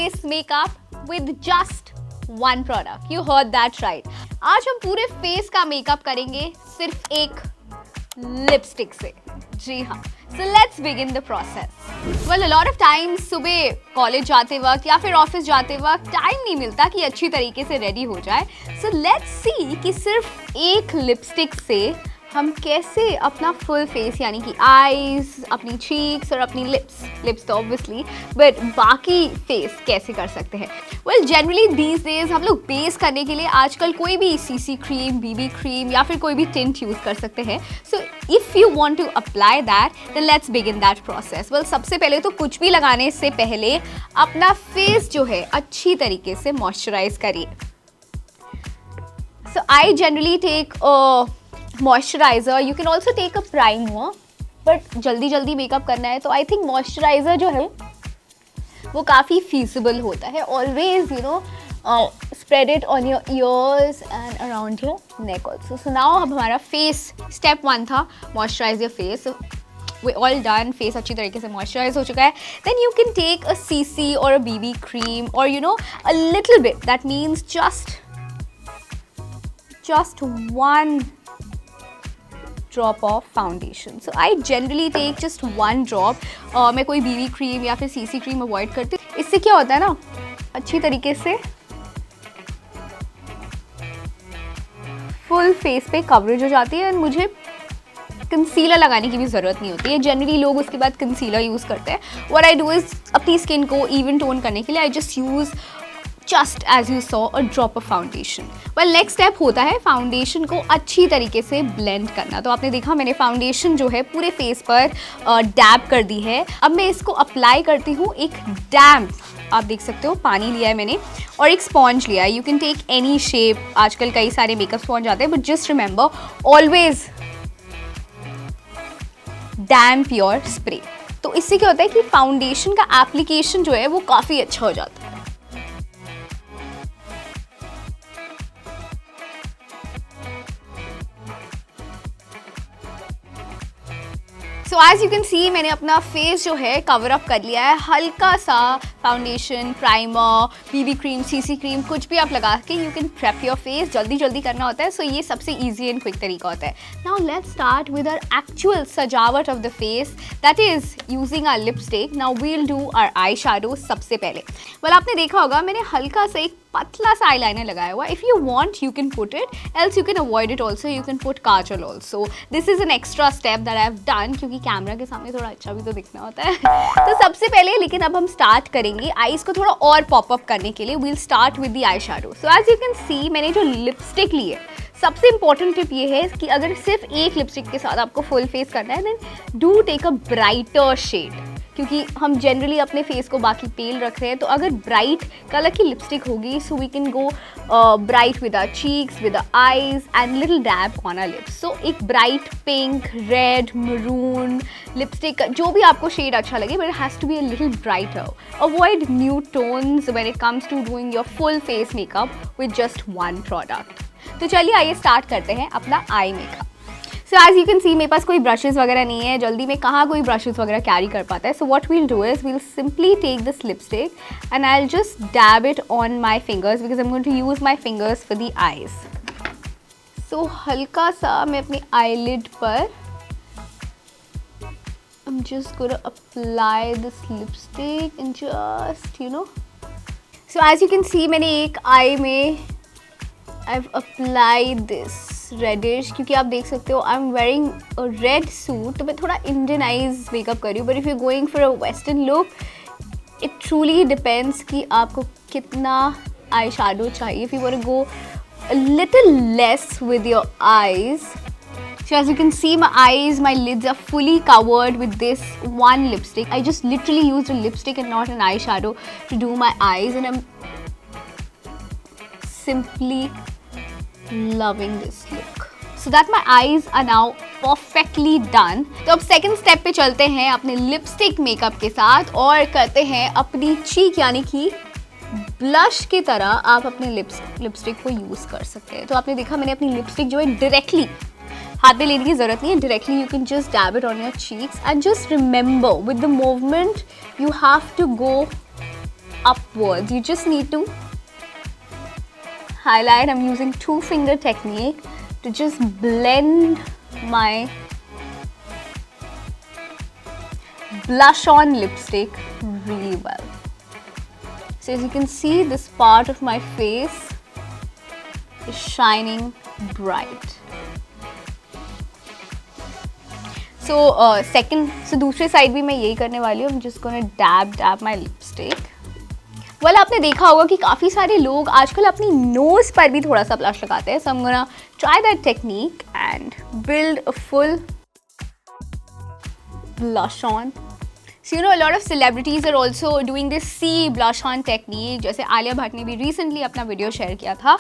face makeup with just one product. You heard that right. आज हम पूरे face का मेकअप करेंगे सिर्फ एक लिपस्टिक से. जी हाँ. So let's begin the process. Well, a lot of times सुबह कॉलेज जाते वक्त या फिर ऑफिस जाते वक्त टाइम नहीं मिलता कि अच्छी तरीके से रेडी हो जाए. So let's see कि सिर्फ एक लिपस्टिक से हम कैसे अपना फुल फेस यानी कि आईज, अपनी चीक्स और अपनी लिप्स तो ऑब्वियसली, बट बाकी फेस कैसे कर सकते हैं. वेल जनरली दीज डेज हम लोग बेस करने के लिए आजकल कोई भी सीसी क्रीम, बीबी क्रीम या फिर कोई भी टिंट यूज़ कर सकते हैं. So if you want to apply that then let's begin that process. Well सबसे पहले तो कुछ भी लगाने से पहले अपना फेस जो है अच्छी तरीके से मॉइस्चराइज करिए. So I generally take moisturiser. You can also take a primer, but जल्दी मेकअप करना है तो आई थिंक मॉइस्चराइज़र जो है वो काफ़ी फीसिबल होता है. Always you know spread it on your ears and around your neck also. So now अब हमारा फेस स्टेप 1 था moisturise your face. We all done. Face अच्छी तरीके से मॉइस्चराइज हो चुका है. Then you can take a CC और अ बीबी क्रीम और you know a little bit, that means just one drop of foundation. So I generally take just one drop. मैं कोई बीबी क्रीम या फिर CC cream avoid करती हूँ. इससे क्या होता है ना, अच्छी तरीके से फुल फेस पे कवरेज हो जाती है. मुझे कंसीलर लगाने की भी ज़रूरत नहीं होती है. जनरली लोग उसके बाद कंसीलर यूज़ करते हैं. व्हाट आई डू इज़ अपनी स्किन को इवन टोन करने के लिए I just use just as you saw a drop of foundation. Well, next step होता है फाउंडेशन को अच्छी तरीके से ब्लेंड करना. तो आपने देखा मैंने फाउंडेशन जो है पूरे फेस पर डैब कर दी है. अब मैं इसको अप्लाई करती हूँ एक डैम्प, आप देख सकते हो पानी लिया है मैंने और एक स्पॉन्ज लिया है. You can take any shape. आजकल कई सारे मेकअप स्पॉन्ज आते हैं, but just remember always damp your spray. तो इससे क्या होता है कि फाउंडेशन का एप्लीकेशन जो है वो काफ़ी अच्छा हो जाता है. So as you can see मैंने अपना फेस जो है कवर अप कर लिया है. हल्का सा foundation, primer, BB cream, CC cream कुछ भी आप लगा के you can prep your face. जल्दी करना होता है. सो ये सबसे ईजी एंड क्विक तरीका होता है. Now let's start with our actual सजावट of the face, that is using our lipstick. Now we will do our eye shadow सबसे पहले. वेल आपने देखा होगा मैंने हल्का सा एक पतला सा आईलाइनर लगाया हुआ. If you want you can put it, else you can avoid it also. You can put Kajal also. This is an extra step that I have done, क्योंकि कैमरा के सामने थोड़ा अच्छा भी तो दिखना होता है. तो सबसे पहले लेकिन अब हम स्टार्ट करेंगे आईज को थोड़ा और पॉपअप करने के लिए. We'll start with the eye shadow. So as you can see मैंने जो लिपस्टिक ली है, सबसे इंपॉर्टेंट टिप ये है कि अगर सिर्फ एक लिपस्टिक के साथ आपको फुल फेस करना है, then do take a brighter shade, क्योंकि हम जनरली अपने फेस को बाकी पेल रख रहे हैं. तो अगर ब्राइट कलर की लिपस्टिक होगी, so we can go bright with our cheeks, with our eyes and little dab on our lips. So एक bright pink, red, maroon lipstick, जो भी आपको शेड अच्छा लगे, but it has to be a little brighter. Avoid nude tones when it comes to doing your full face makeup with just one product. तो चलिए आइए start करते हैं अपना eye makeup. So as you can सी मेरे पास कोई brushes वगैरह नहीं है. जल्दी में कहाँ कोई ब्रशेस वगैरह कैरी कर पाता है. So what we'll do is we'll simply take this lipstick and I will just dab it on my fingers, because I am going to use my fingers for the eyes. So हल्का सा मैं अपनी eyelid पर I am just going to apply this lipstick and just you know. So as you can see मैंने एक आई में I've applied this reddish, क्योंकि आप देख सकते हो I'm wearing a red suit, तो मैं थोड़ा Indian eyes मेकअप कर रही हूँ. but if you're going for a western look, it truly depends कि आपको कितना आई शैडो चाहिए. if you want to go a little less with your eyes, so as you can see my eyes, my lids are fully covered with this one lipstick. I just literally used a lipstick and not an eyeshadow to do my eyes, and I'm simply loving this look. So that my eyes are now perfectly done. तो अब second step पे चलते हैं अपने lipstick makeup के साथ और करते हैं अपनी चीक, यानी कि ब्लश की तरह आप अपने लिपस्टिक को यूज़ कर सकते हैं. तो आपने देखा मैंने अपनी लिपस्टिक जो है डायरेक्टली हाथ में लेने की ज़रूरत नहीं है. Directly you can just dab it on your cheeks and just remember with the movement you have to go upwards. You just need to highlight. I'm using 2-finger technique to just blend my blush on lipstick really well. So as you can see, this part of my face is shining bright. So दूसरे side भी मैं यही करने वाली हूँ. I'm just gonna dab my lipstick. Well, आपने देखा होगा कि काफ़ी सारे लोग आजकल अपनी नोज़ पर भी थोड़ा सा ब्लश लगाते हैं. So I'm gonna try that technique and build a full blush on. So you know, a lot of celebrities are also doing this C blush on technique. जैसे आलिया भट्ट ने भी recently अपना वीडियो शेयर किया था.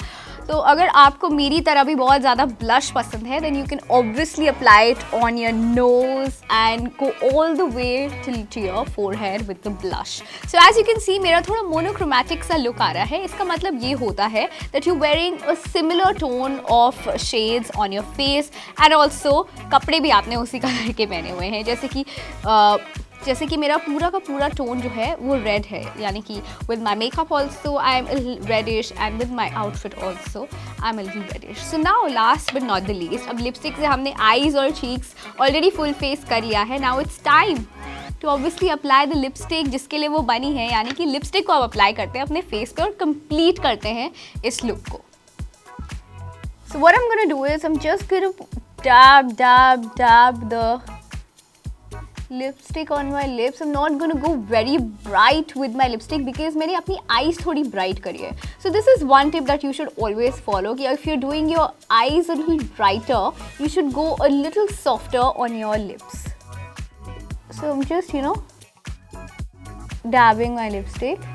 तो अगर आपको मेरी तरह भी बहुत ज़्यादा blush पसंद है, then you can obviously apply it on your nose and go all the way to your forehead with the blush. So as you can see, मेरा थोड़ा monochromatic सा look आ रहा है. इसका मतलब ये होता है that you're wearing a similar tone of shades on your face and also कपड़े भी आपने उसी कलर के पहने हुए हैं. जैसे कि मेरा पूरा का पूरा टोन जो है वो रेड है, यानी कि with my makeup also I am reddish and with my outfit also I am little reddish. So now last but not the least, अब लिपस्टिक से हमने आईज और चीक्स ऑलरेडी फुल फेस कर लिया है. Now it's time to obviously apply the lipstick जिसके लिए वो बनी है, यानी कि लिपस्टिक को अब अप्लाई करते हैं अपने फेस पे और कंप्लीट करते हैं इस लुक को. So what I am gonna do is I am just gonna dab the lipstick on my lips. I'm not going to go very bright with my lipstick because मैंने अपनी eyes थोड़ी bright करी है. So this is one tip that you should always follow. कि if you're doing your eyes a little brighter, you should go a little softer on your lips. So I'm just, you know, dabbing my lipstick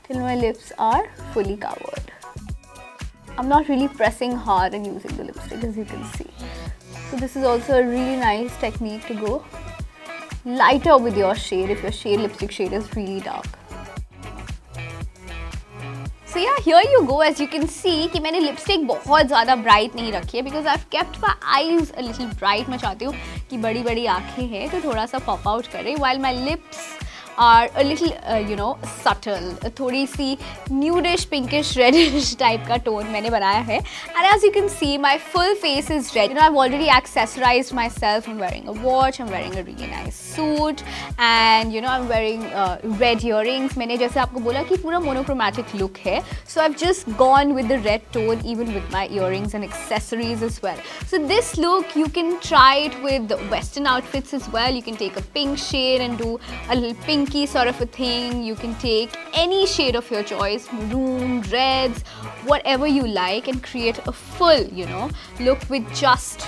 till my lips are fully covered. I'm not really pressing hard and using the lipstick, as you can see. So this is also a really nice technique to go lighter with your shade if your lipstick shade is really dark. So yeah, here you go. As you can see कि मैंने lipstick बहुत ज़्यादा bright नहीं रखी है because I've kept my eyes a little bright. मैं चाहती हूँ कि बड़ी बड़ी आँखें हैं तो थोड़ा सा pop out करे, while my lips are a little you know subtle. थोड़ी सी nudish pinkish reddish type का tone मैंने बनाया है. And as you can see, my full face is red. You know, I've already accessorized myself. I'm wearing a watch, I'm wearing a really nice suit, and you know, I'm wearing red earrings. मैंने जैसे आपको बोला कि पूरा monochromatic look है. So I've just gone with the red tone even with my earrings and accessories as well. So this look, you can try it with western outfits as well. You can take a pink shade and do a little pinky sort of a thing. You can take any shade of your choice, maroon, reds, whatever you like, and create a full, you know, look with just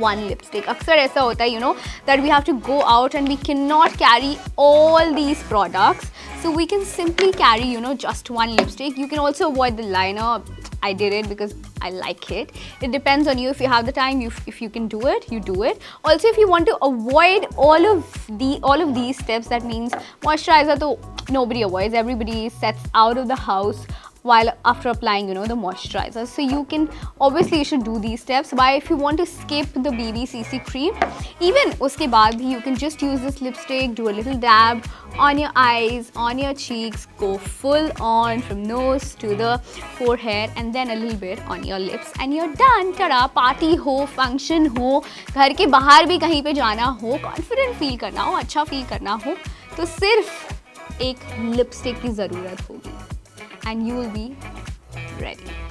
one lipstick. अक्सर ऐसा होता है, you know, that we have to go out and we cannot carry all these products. So we can simply carry, you know, just one lipstick. You can also avoid the liner. I did it because I like it. It depends on you. If you have the time, if you can do it, you do it. Also, if you want to avoid all of these steps, that means moisturizer तो nobody avoids. Everybody sets out of the house while after applying, you know, the moisturizer. So you can, obviously you should do these steps. But if you want to skip the BB CC cream, even uske baad bhi you can just use this lipstick, do a little dab on your eyes, on your cheeks, go full on from nose to the forehead, and then a little bit on your lips, and you're done. tada, party ho, function ho, घर के बाहर भी कहीं पे जाना हो, confident feel करना हो, अच्छा feel करना हो, तो सिर्फ एक lipstick की ज़रूरत होगी and you will be ready.